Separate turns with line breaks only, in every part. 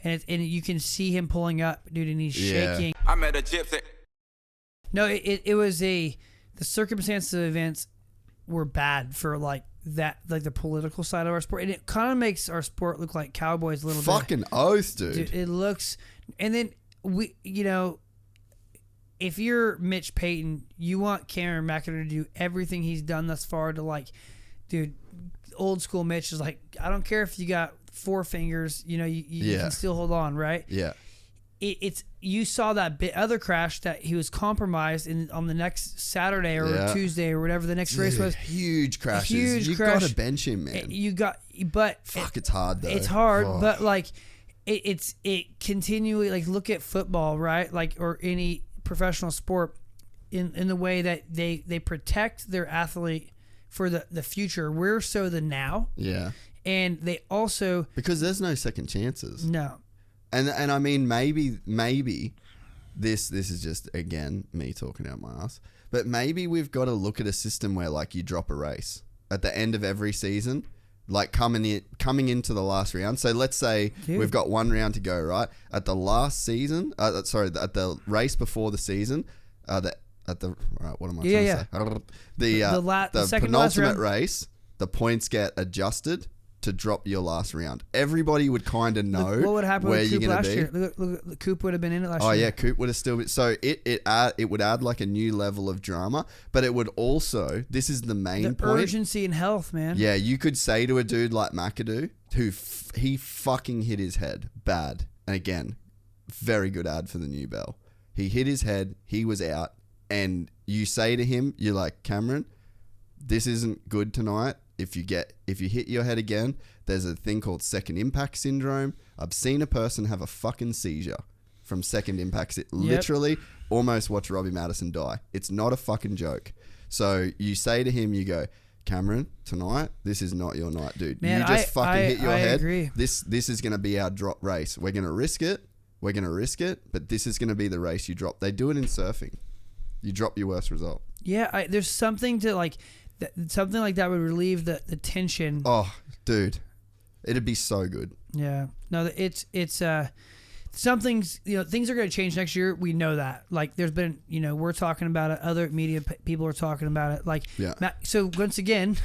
and you can see him pulling up, dude, and he's shaking.
I met a gypsy.
No, it was the circumstances of events were bad for like that, like the political side of our sport, and it kind of makes our sport look like cowboys a little bit.
Fucking oath, dude.
It looks, and then we, if you're Mitch Payton, you want Cameron McAdoo to do everything he's done thus far to like, dude, old school Mitch is like, I don't care if you got 4 fingers, you can still hold on, right?
Yeah.
It's you saw that other crash that he was compromised on the next Saturday or Tuesday or whatever the next race was.
Huge crashes. You got to bench him, man.
It's
hard though.
It's hard, but like it continually, like, look at football, right? Like, or any professional sport in the way that they protect their athlete for the future. We're so the now.
Yeah.
And they also,
because there's no second chances.
No.
And I mean, maybe this is just, again, me talking out my ass, but maybe we've got to look at a system where, like, you drop a race at the end of every season, like coming into the last round. So let's say we've got 1 round to go, right? At the last season, at the race before the season, what am I trying to say? The penultimate race, the points get adjusted to drop your last round. Everybody would kind of know
what would happen
where
with
you're
Coop
going to be.
Last year. Look, Coop would have been in it last year.
Oh yeah, Coop would have still been. So it would add like a new level of drama, but it would also, this is the main point.
Urgency and health, man.
Yeah, you could say to a dude like McAdoo, who he fucking hit his head bad, and again, very good ad for the new bell. He hit his head, he was out, and you say to him, you're like, Cameron, this isn't good tonight. If you hit your head again, there's a thing called second impact syndrome. I've seen a person have a fucking seizure from second impacts. Literally almost watch Robbie Madison die. It's not a fucking joke. So you say to him, you go, Cameron, tonight, this is not your night, dude.
Man,
you just fucking hit your head.
Agree.
This is going to be our drop race. We're going to risk it. But this is going to be the race you drop. They do it in surfing. You drop your worst result. Yeah,
there's something to like... Something like that would relieve the tension.
Oh, dude, it'd be so good.
Yeah, no, it's something's, things are going to change next year. We know that. Like, there's been, we're talking about it. Other media people are talking about it. Like, so once again,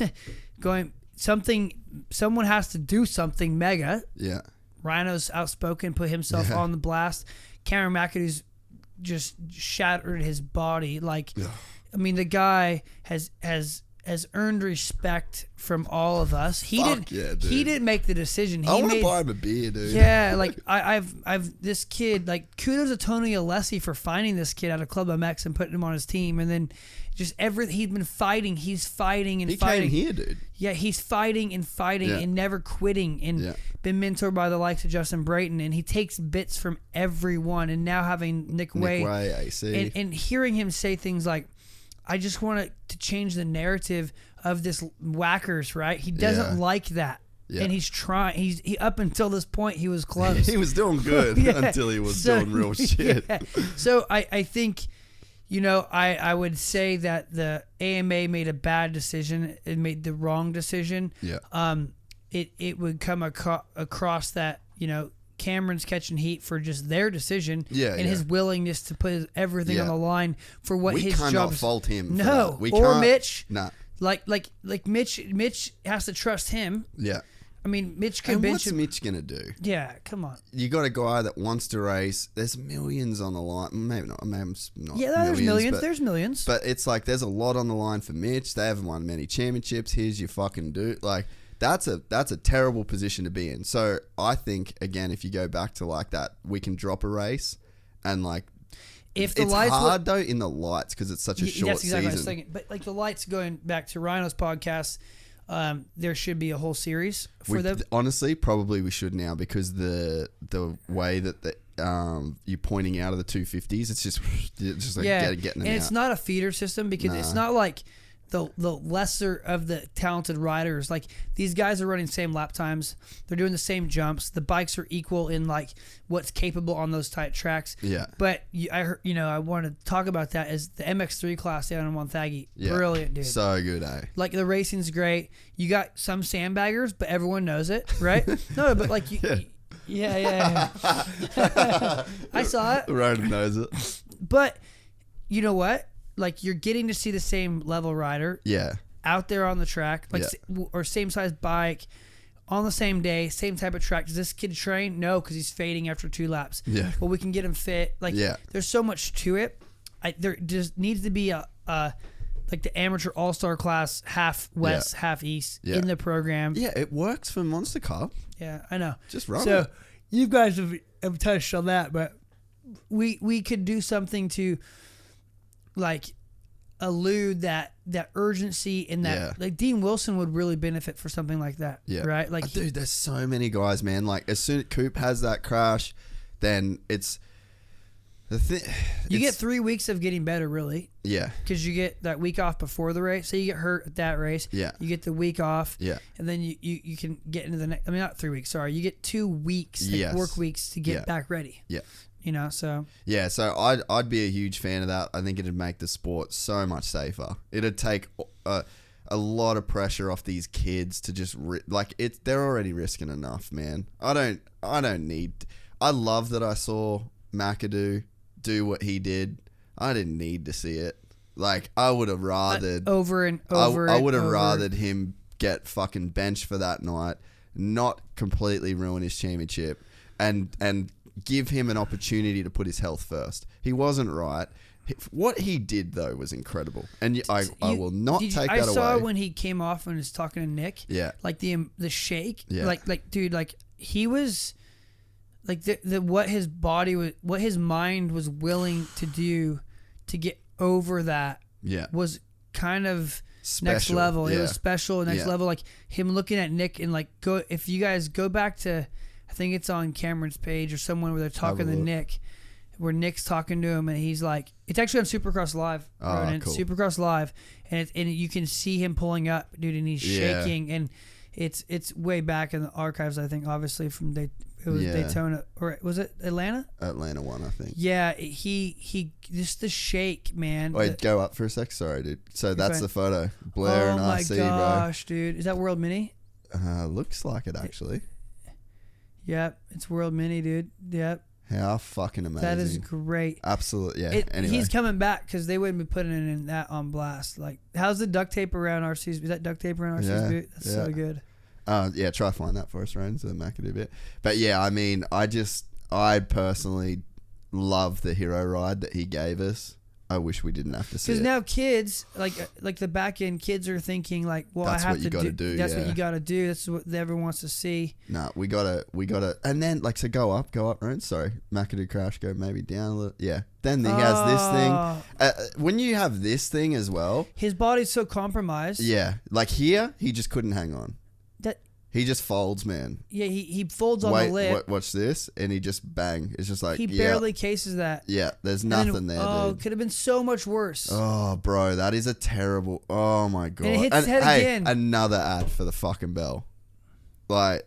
someone has to do something mega. Yeah, Rhino's outspoken, put himself on the blast. Cameron McAdoo's just shattered his body. Like, I mean, the guy has earned respect from all of us. He didn't make the decision.
I want to buy him a beer, dude.
Yeah, like I've this kid, like, kudos to Tony Alessi for finding this kid out of Club MX and putting him on his team, and then just he's been fighting. He's fighting and fighting.
He came here, dude.
Yeah, he's fighting and fighting and never quitting, and been mentored by the likes of Justin Brayton, and he takes bits from everyone. And now having Nick Way,
AC,
and hearing him say things like, I just want to change the narrative of this whackers, right? He doesn't like that. Yeah. And he's trying. He up until this point, he was close.
He was doing good until he was doing real shit.
Yeah. So I think, I would say that the AMA made a bad decision. It made the wrong decision. Yeah. It would come across that, Cameron's catching heat for just their decision and his willingness to put everything on the line for what his job is. We cannot
fault him.
No, or Mitch. Nah. Like Mitch has to trust him. Yeah. I mean, Mitch can bench him.
What's Mitch going to do?
Yeah, come on.
You got a guy that wants to race. There's millions on the line. Maybe not.
Yeah, there's millions. There's millions.
But it's like there's a lot on the line for Mitch. They haven't won many championships. Here's your fucking dude. Like, that's a terrible position to be in. So I think, again, if you go back to like that, we can drop a race and like, it's hard though in the lights because it's such a short season. That's exactly what I was thinking.
But like the lights, going back to Rhino's podcast, there should be a whole series for them.
Honestly, probably we should now, because the way that you're pointing out of the 250s, it's just like getting them out.
And it's not a feeder system, because it's not like the lesser of the talented riders. Like, these guys are running the same lap times. They're doing the same jumps. The bikes are equal in like what's capable on those tight tracks. Yeah. But I want to talk about that as the MX3 class down in Wonthaggi. Yeah. Brilliant, dude.
So good, eh?
Like, the racing's great. You got some sandbaggers, but everyone knows it, right? No, but like Yeah. I saw it.
Ronan knows it.
But you know what? Like, you're getting to see the same level rider.
Yeah.
Out there on the track, like, or same size bike, on the same day, same type of track. Does this kid train? No, because he's fading after 2 laps.
Yeah.
But we can get him fit. Like, there's so much to it. There just needs to be a like the amateur all-star class, half west, half east in the program.
Yeah, it works for Monster Cup.
Yeah, I know.
Just run
so
it.
You guys have touched on that, but we could do something to like elude that urgency and that like Dean Wilson would really benefit for something like that. Yeah. Right? Like,
dude, there's so many guys, man. Like, as soon as Coop has that crash, then it's the thing.
You get 3 weeks of getting better, really.
Yeah.
Because you get that week off before the race. Say you get hurt at that race.
Yeah.
You get the week off.
Yeah.
And then you can get into the next. I mean, not 3 weeks. Sorry, you get 2 weeks, like work weeks, to get back ready.
Yeah.
You know, so.
Yeah, so I'd be a huge fan of that. I think it'd make the sport so much safer. It'd take a lot of pressure off these kids to just they're already risking enough, man. I don't need. I love that I saw McAdoo do what he did. I didn't need to see it. Like, I would have rathered
over and over.
I would have rathered him get fucking benched for that night, not completely ruin his championship, and give him an opportunity to put his health first. He wasn't right. What he did, though, was incredible. And I will not take that away.
I saw when he came off and was talking to Nick.
Yeah.
Like the shake.
Yeah.
Like dude, like he was like the what his body was, what his mind was willing to do to get over that.
Yeah.
Was kind of
special.
Next level.
Yeah.
It was special. Next level. Like him looking at Nick and like if you guys go back to, I think it's on Cameron's page or someone where they're talking to Nick, where Nick's talking to him and he's like, it's actually on Supercross Live.
Oh, cool.
Supercross Live, and you can see him pulling up, dude, and he's shaking, and it's way back in the archives, I think, obviously from Daytona, or was it Atlanta?
Atlanta one, I think.
Yeah, he just the shake, man.
Wait, go up for a sec. Sorry, dude. So that's the photo. Blair and RC, bro. Oh my
gosh, dude. Is that World Mini?
Looks like it, actually.
Yep, it's World Mini, dude. Yep.
How fucking amazing.
That is great.
Absolutely, yeah. Anyway.
He's coming back because they wouldn't be putting in that on blast. Like, how's the duct tape around RC's? Is that duct tape around RC's boot? That's so good.
Yeah, try to find that for us, Ryan, so McAdoo bit. But yeah, I mean, I personally love the hero ride that he gave us. I wish we didn't have to see it.
Because now kids, like the back end kids are thinking like, well,
that's
I have
what you gotta do.
That's what you got to do. That's what everyone wants to see.
No, we gotta, and then like, so go up, Ryan. Sorry, McAdoo crash, go maybe down a little. Yeah. Then he has this thing. When you have this thing as well,
his body's so compromised.
Yeah, like here, he just couldn't hang on. He just folds, man.
Yeah, he folds on the lip.
Watch this, and he just bang. It's just like
he barely cases that.
Yeah, there's nothing there.
Oh,
dude.
Could have been so much worse.
Oh, bro, that is a terrible. Oh my god.
And it hits his head again.
Another ad for the fucking bell. Like,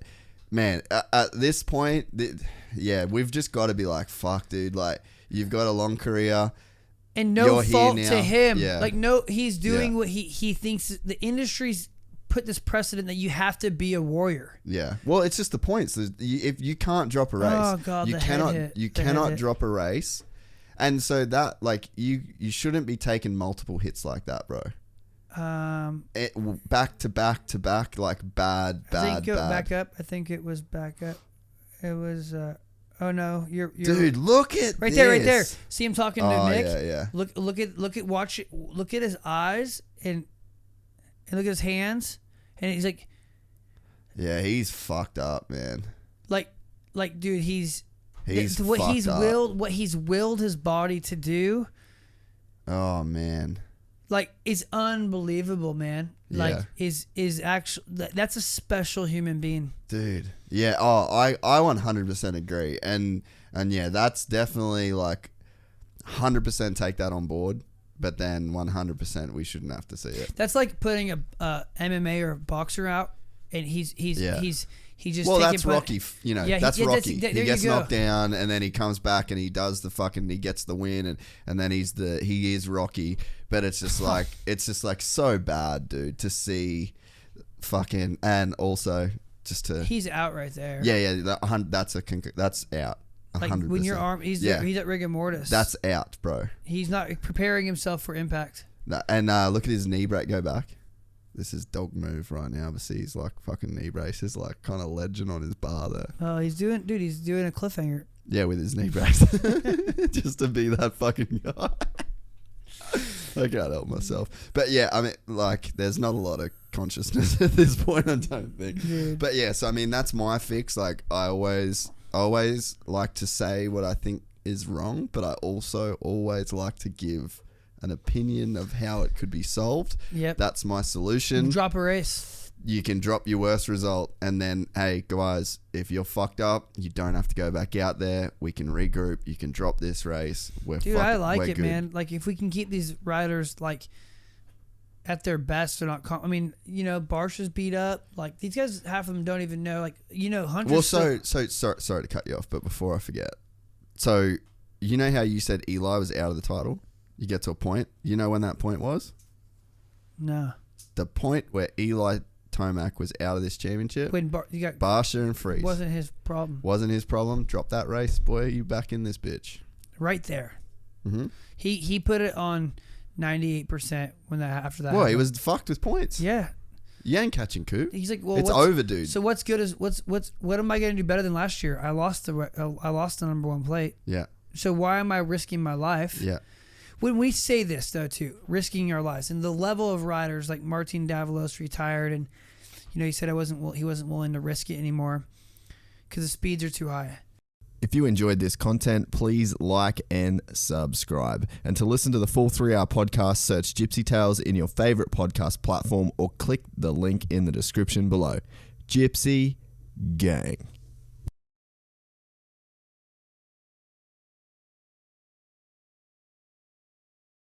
man, at this point, we've just got to be like, fuck, dude. Like, you've got a long career.
And no fault to him.
Yeah.
Like, no, he's doing what he thinks the industry's put this precedent that you have to be a warrior.
Yeah. Well, it's just the points. If you can't drop a race,
oh god,
you cannot drop a race, and so that like you shouldn't be taking multiple hits like that, bro. Back to back to back, like bad.
Back up. I think it was back up. It was. Oh no, you're
dude. Look at
right there. See him talking to Nick.
Yeah.
Look at his eyes and look at his hands, and he's like,
yeah, he's fucked up, man.
Like, dude, he's
what
he's willed his body to do.
Oh man,
like, is unbelievable, man. Like, is actually that's a special human being,
dude. Yeah. Oh, I 100% agree, and yeah, that's definitely like 100% take that on board. But then 100% we shouldn't have to see it.
That's like putting a MMA or a boxer out, and he's just
well, that's Rocky. You know, that's Rocky.
He
gets knocked down, and then he comes back and he does he gets the win, and then he is Rocky. But it's just like so bad, dude, to see fucking, and also just to.
He's out right there.
Yeah. That's out.
Like
100%.
when your arm, he's at rigor mortis.
That's out, bro.
He's not preparing himself for impact.
No, and look at his knee break. Go back. This is dog move right now. But see, he's like fucking knee braces, like kind of legend on his bar there.
Oh, he's doing a cliffhanger.
Yeah, with his knee brace, just to be that fucking guy. I can't help myself. But yeah, I mean, like, there's not a lot of consciousness at this point, I don't think.
Dude.
But yeah, so I mean, that's my fix. Like, I always like to say what I think is wrong, but I also always like to give an opinion of how it could be solved.
Yep.
That's my solution.
Drop a race.
You can drop your worst result, and then, hey, guys, if you're fucked up, you don't have to go back out there. We can regroup. You can drop this race.
I like it, good. Man. Like, if we can keep these riders, like, at their best, they're not. I mean, you know, Barsha's beat up. Like, these guys, half of them don't even know. Like, you know, Hunter.
Well, sorry to cut you off, but before I forget, so you know how you said Eli was out of the title? You get to a point. You know when that point was?
No.
The point where Eli Tomac was out of this championship.
When you got
Barsha and Freeze.
Wasn't his problem. Drop that race, boy. You back in this bitch. Right there.
Mm-hmm.
He put it on 98% after that.
Well, he was fucked with points.
Yeah.
You ain't catching coup.
He's like, well,
it's over, dude.
So what's good is what am I going to do better than last year? I lost the number one plate.
Yeah.
So why am I risking my life?
Yeah.
When we say this, though, too, risking our lives, and the level of riders like Martin Davalos retired, and you know he said he wasn't willing to risk it anymore because the speeds are too high.
If you enjoyed this content, please like and subscribe. And to listen to the full 3-hour podcast, search Gypsy Tales in your favorite podcast platform or click the link in the description below. Gypsy Gang.